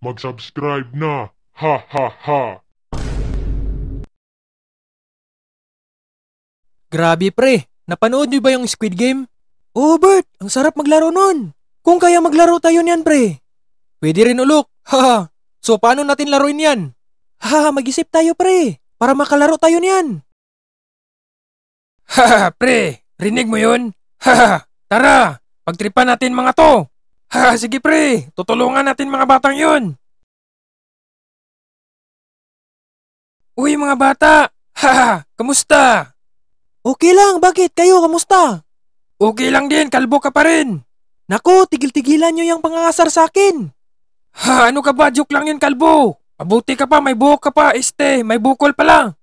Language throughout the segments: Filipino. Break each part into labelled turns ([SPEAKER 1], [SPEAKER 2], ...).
[SPEAKER 1] Mag-subscribe na! Ha ha ha!
[SPEAKER 2] Grabe pre, napanood niyo ba yung Squid Game? Oo Bert, ang sarap maglaro nun. Kung kaya maglaro tayo niyan pre. Pwede rin ulok, haha. So paano natin laruin yan? Haha, mag-isip tayo pre, para makalaro tayo niyan. Haha pre, rinig mo yun? Haha, tara, pagtripan natin mga to. Haha, sige pre, tutulungan natin mga batang yun. Uy mga bata, haha, kamusta? Okay lang, bakit? Kayo, kamusta? Okay lang din, kalbo ka pa rin. Naku, tigil-tigilan nyo yung pangangasar sa akin. Ha, ano ka ba? Joke lang yun, kalbo. Mabuti ka pa, may buhok ka pa, may bukol pala.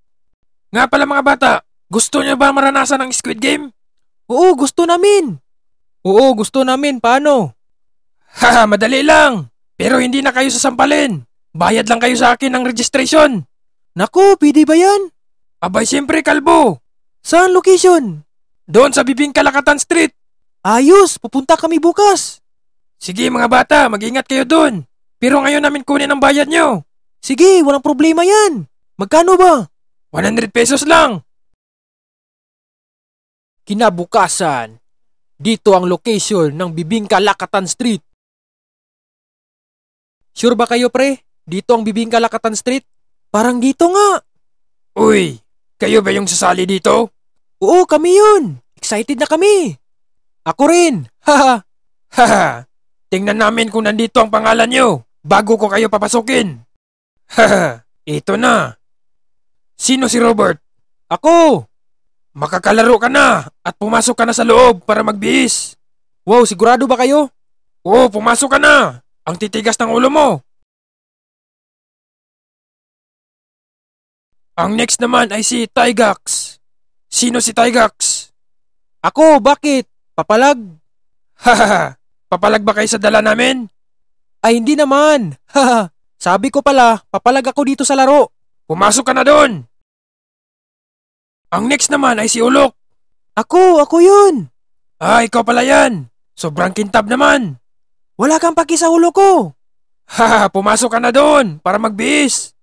[SPEAKER 2] Nga pala mga bata, gusto nyo ba maranasan ang Squid Game? Oo, gusto namin. Oo, gusto namin, paano? Haha, madali lang. Pero hindi na kayo sasampalin. Bayad lang kayo sa akin ng registration. Naku, pwede ba yan? Abay, siyempre, kalbo. Saan location? Doon sa Bibing Kalakatan Street. Ayos, pupunta kami bukas. Sige mga bata, mag-ingat kayo doon. Pero ngayon namin kunin ang bayad nyo. Sige, walang problema yan. Magkano ba? 100 pesos lang. Kinabukasan, dito ang location ng Bibing Kalakatan Street. Sure ba kayo pre? Dito ang Bibing Kalakatan Street? Parang dito nga. Uy, kayo ba yung sasali dito? Oo, kami yun. Excited na kami. Ako rin. Haha. Haha. Tingnan namin kung nandito ang pangalan nyo bago ko kayo papasukin. Haha. Ito na. Sino si Robert? Ako. Makakalaro ka na at pumasok ka na sa loob para magbihis. Wow, sigurado ba kayo? Oo, pumasok ka na. Ang titigas ng ulo mo. Ang next naman ay si Tygax. Sino si Tygax? Ako, bakit? Papalag? Hahaha, papalag ba kayo sa dala namin? Ay hindi naman. Haha, sabi ko pala, papalag ako dito sa laro. Pumasok ka na doon. Ang next naman ay si Ulok. Ako yun. Ah, ikaw pala yan. Sobrang kintab naman. Wala kang paki sa ulo ko. Haha, pumasok ka na doon para magbihis.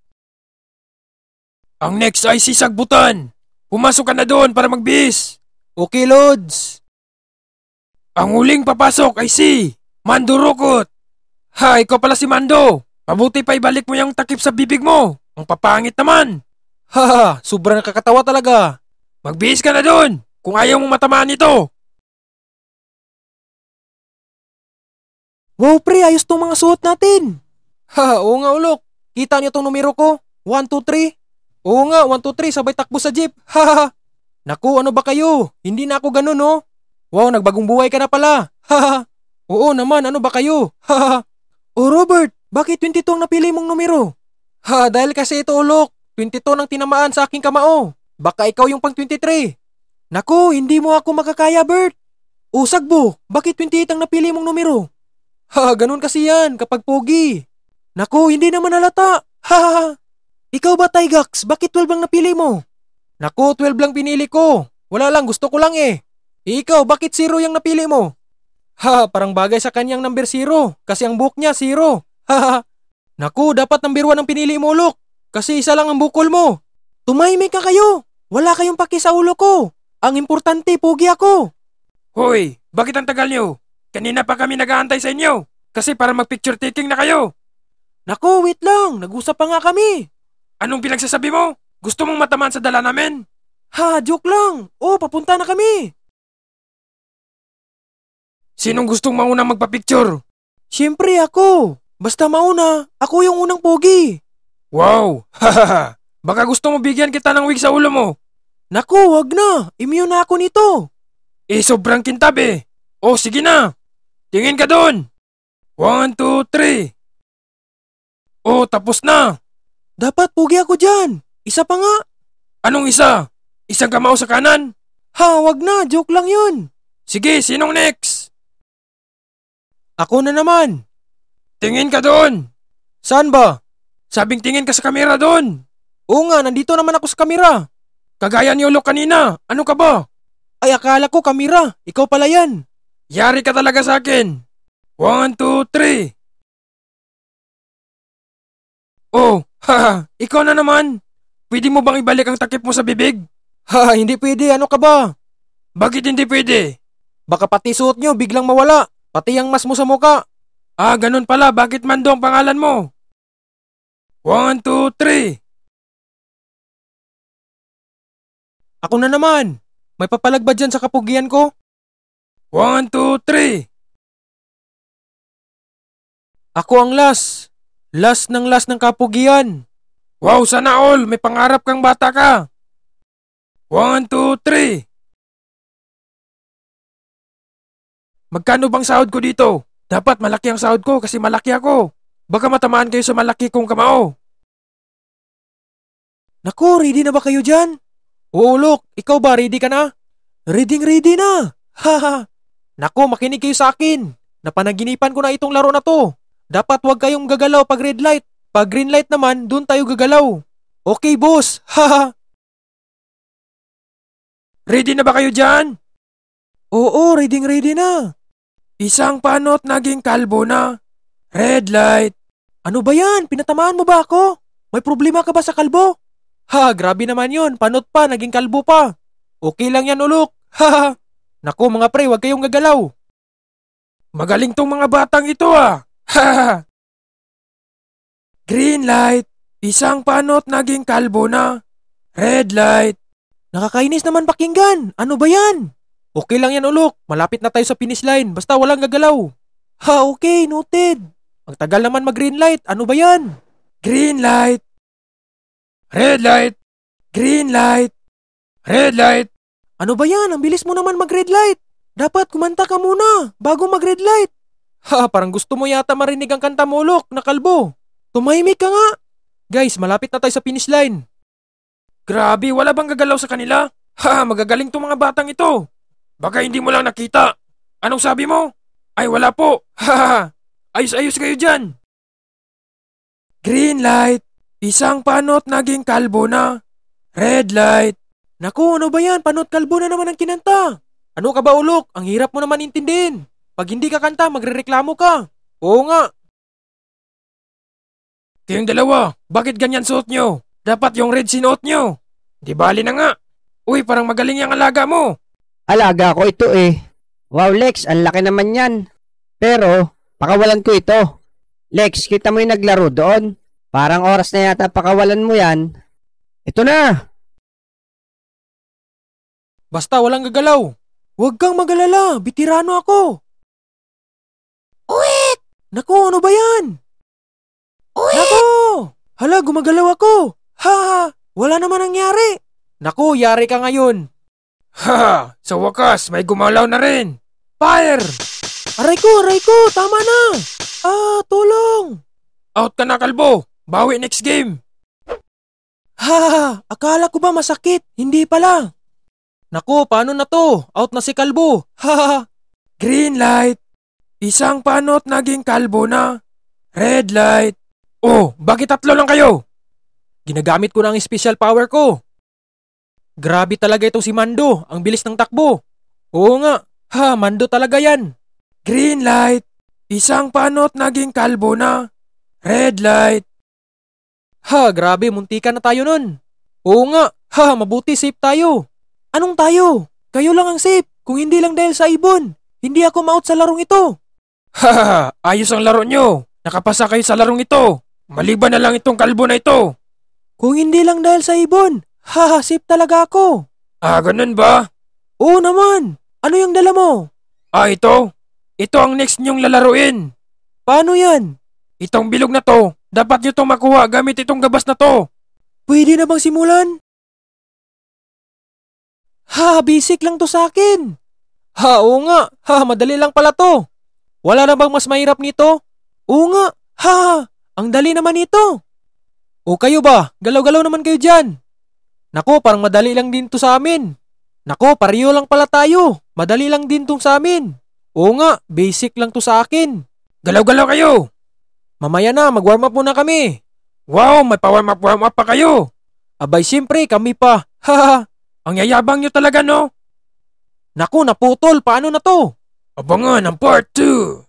[SPEAKER 2] Ang next ay si Sagbutan. Pumasok ka na doon para magbihis. Okay, Lods. Ang huling papasok ay si Mando Rukot. Ha, ikaw pala si Mando. Mabuti pa ibalik mo yung takip sa bibig mo. Ang papangit naman. Haha, sobrang nakakatawa talaga. Magbihis ka na doon kung ayaw mong matamaan ito. Wow pre, ayos tong mga suot natin. Haha, oo nga Ulok. Kita niyo tong numero ko? 1, 2, 3. Oo nga, 1, 2, 3, sabay takbo sa jeep. Haha. Naku, ano ba kayo? Hindi na ako ganun, no? Wow, nagbagong buhay ka na pala. Haha. Oo naman, ano ba kayo? Haha. Oh Robert, bakit 22 ang napili mong numero? Ha, dahil kasi ito Ulok. 22 nang tinamaan sa aking kamao. Baka ikaw yung pang 23. Naku, hindi mo ako makakaya, Bert. O Sagbo, bakit 28 ang napili mong numero? Ha, ganun kasi yan kapag pogi. Naku, hindi naman halata. Haha. Ikaw ba, Tygax? Bakit 12 ang napili mo? Naku, 12 lang pinili ko. Wala lang, gusto ko lang eh. Ikaw, bakit 0 yung napili mo? Ha, parang bagay sa kanyang number 0. Kasi ang buhok niya 0. Haha. Naku, dapat number 1 ang pinili mo, Lok. Kasi isa lang ang bukol mo. Tumahimik ka kayo. Wala kayong paki sa ulo ko. Ang importante, pogi ako. Hoy, bakit ang tagal niyo? Kanina pa kami nag-aantay sa inyo. Kasi para mag-picture taking na kayo. Naku, wait lang. Nag-usap pa nga kami. Anong pinagsasabi mo? Gusto mong matamaan sa dala namin? Ha, joke lang. Oh, papunta na kami. Sinong gustong maunang magpa-picture? Siyempre ako. Basta mauna, ako yung unang pogi. Wow, hahaha. Baka gusto mo bigyan kita ng wig sa ulo mo. Naku, wag na. Immune na ako nito. Eh, sobrang kintab eh. Oh, sige na. Tingin ka doon. 1, 2, 3. Oh, tapos na. Dapat pogi ako dyan. Isa pa nga. Anong isa? Isang kamao sa kanan? Ha, wag na. Joke lang yun. Sige, sinong next? Ako na naman. Tingin ka doon. Saan ba? Sabing tingin ka sa kamera doon. Oo nga, nandito naman ako sa kamera. Kagaya ni Ulok kanina. Ano ka ba? Ay, akala ko kamera. Ikaw pala yan. Yari ka talaga sa akin. 1, 2, 3. Oh, haha, ikaw na naman. Pwede mo bang ibalik ang takip mo sa bibig? Ha, hindi pwede. Ano ka ba? Bakit hindi pwede? Baka pati suot nyo biglang mawala. Pati ang mas mo sa muka. Ah, ganun pala. Bakit Mando ang pangalan mo? 1, 2, 3. Ako na naman. May papalag ba dyan sa kapugian ko? 1, 2, 3. Ako ang last. Last ng kapugian. Wow, sana all. May pangarap kang bata ka. 1, 2, 3. Magkano bang sahod ko dito? Dapat malaki ang sahod ko kasi malaki ako. Baka matamaan kayo sa malaki kong kamao. Naku, ready na ba kayo dyan? Oo, Lok. Ikaw ba? Ready ka na? Ready na. Haha. Naku, makinig kayo sa akin. Napanaginipan ko na itong laro na to. Dapat wag kayong gagalaw pag red light. Pag green light naman, dun tayo gagalaw. Okay, boss. Haha. Ready na ba kayo dyan? Oo, ready na. Isang panot naging kalbo na. Red light. Ano ba yan? Pinatamaan mo ba ako? May problema ka ba sa kalbo? Ha, grabe naman yun. Panot pa, naging kalbo pa. Okay lang yan, Ulok. Ha. Naku mga pre, wag kayong gagalaw. Magaling tong mga batang ito ah. Ha. Green light. Isang panot naging kalbo na. Red light. Nakakainis naman pakinggan. Ano ba yan? Okay lang yan, Ulok. Malapit na tayo sa finish line. Basta walang gagalaw. Ha, okay. Noted. Ang tagal naman mag-green light. Ano ba yan? Green light. Red light. Green light. Red light. Ano ba yan? Ang bilis mo naman mag-red light. Dapat kumanta ka muna bago mag-red light. Ha, parang gusto mo yata marinig ang kanta mo, Ulok, na kalbo. Tumahimik ka nga. Guys, malapit na tayo sa finish line. Grabe, wala bang gagalaw sa kanila? Ha, magagaling tong mga batang ito. Baka hindi mo lang nakita. Anong sabi mo? Ay, wala po. Ha, ayos-ayos kayo dyan. Green light. Isang panot naging kalbo na. Red light. Naku, ano ba yan? Panot kalbo na naman ang kinanta. Ano ka ba, Ulok? Ang hirap mo naman intindihin. Pag hindi ka kanta, magrereklamo ka. Oo nga. Kayong dalawa, bakit ganyan suot nyo? Dapat yung red sinuot nyo. Di bali na nga. Uy, parang magaling yung alaga mo.
[SPEAKER 3] Alaga ko ito eh. Wow Lex, ang laki naman yan. Pero, pakawalan ko ito. Lex, kita mo yung naglaro doon? Parang oras na yata pakawalan mo yan. Ito na!
[SPEAKER 2] Basta walang gagalaw. Huwag kang magalala, bitirano ako. Uwit! Naku, ano ba yan? Uwit! Naku! Hala, gumagalaw ako. Ha! Wala naman nangyari. Naku, yari ka ngayon. Ha! Sa wakas, may gumalaw na rin. Fire! Aray ko, tama na. Ah, tulong. Out ka na, kalbo. Bawi next game. Ha! Akala ko ba masakit? Hindi pala. Naku, paano na to? Out na si kalbo. Ha! Green light. Isang panot naging kalbo na. Red light. Oh, bakit tatlo lang kayo? Ginagamit ko na ang special power ko. Grabe talaga itong si Mando. Ang bilis ng takbo. Oo nga. Ha, Mando talaga yan. Green light. Isang panot naging kalbo na. Red light. Ha, grabe. Muntikan na tayo nun. Oo nga. Ha, mabuti safe tayo. Anong tayo? Kayo lang ang safe. Kung hindi lang dahil sa ibon. Hindi ako ma-out sa larong ito. Ha, ayos ang laro nyo. Nakapasa kayo sa larong ito. Maliban na lang itong kalbo na ito. Kung hindi lang dahil sa ibon. Ha, safe talaga ako. Ah, ganun ba? Oo naman. Ano yung dala mo? Ah, ito. Ito ang next nyong lalaruin. Paano yan? Itong bilog na to. Dapat nyo itong makuha gamit itong gabas na to. Pwede na bang simulan? Ha, basic lang to sa akin. Ha, oo nga. Ha, madali lang pala to. Wala na bang mas mahirap nito? Oo nga. Ha, ang dali naman nito. O kayo ba? Galaw-galaw naman kayo dyan. Nako, parang madali lang din to sa amin. Nako, pareho lang pala tayo. Madali lang din to sa amin. Oo nga, basic lang to sa akin. Galaw-galaw kayo. Mamaya na, mag-warm up muna kami. Wow, may pa-warm up pa kayo. Abay, siyempre, kami pa. Haha. Ang yayabang nyo talaga, no? Naku, naputol. Paano na to? Abangan ang part 2.